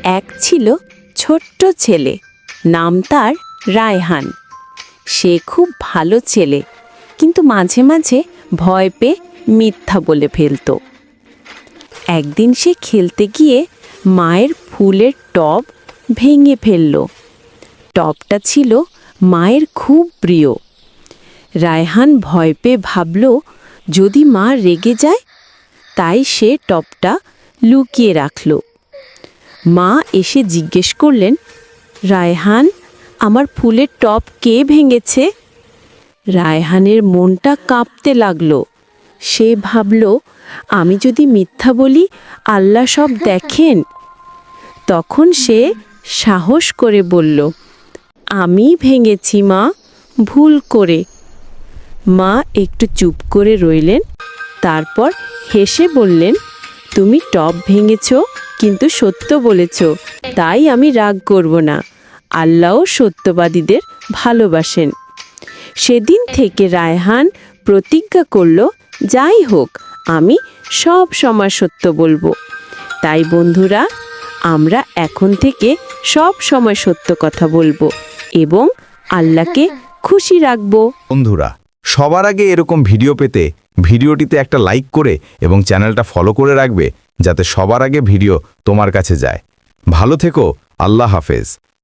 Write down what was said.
এক ছিল ছোট্ট ছেলে, নাম তার রায়হান। সে খুব ভালো ছেলে, কিন্তু মাঝে মাঝে ভয় পেয়ে মিথ্যা বলে ফেলত। একদিন সে খেলতে গিয়ে মায়ের ফুলের টব ভেঙে ফেলল। টবটা ছিল মায়ের খুব প্রিয়। রায়হান ভয় পেয়ে ভাবল যদি মা রেগে যায়, তাই সে টবটা লুকিয়ে রাখল। মা এসে জিজ্ঞেস করলেন, রায়হান, আমার ফুলের টব কে ভেঙেছে? রায়হানের মনটা কাঁপতে লাগলো। সে ভাবল, আমি যদি মিথ্যা বলি আল্লাহ সব দেখেন। তখন সে সাহস করে বলল, আমি ভেঙেছি মা, ভুল করে। মা একটু চুপ করে রইলেন, তারপর হেসে বললেন, তুমি টব ভেঙেছ কিন্তু সত্য বলেছ, তাই আমি রাগ করব না। আল্লাহও সত্যবাদীদের ভালোবাসেন। সেদিন থেকে রায়হান প্রতিজ্ঞা করল, যাই হোক আমি সব সময় সত্য বলবো। তাই বন্ধুরা, আমরা এখন থেকে সব সময় সত্য কথা বলবো এবং আল্লাহকে খুশি রাখবো। বন্ধুরা, সবার আগে এরকম ভিডিও পেতে ভিডিওটিতে একটা লাইক করে এবং চ্যানেলটা ফলো করে রাখবে, যাতে সবার আগে ভিডিও তোমার কাছে যায়। ভালো থেকো। আল্লাহ হাফেজ।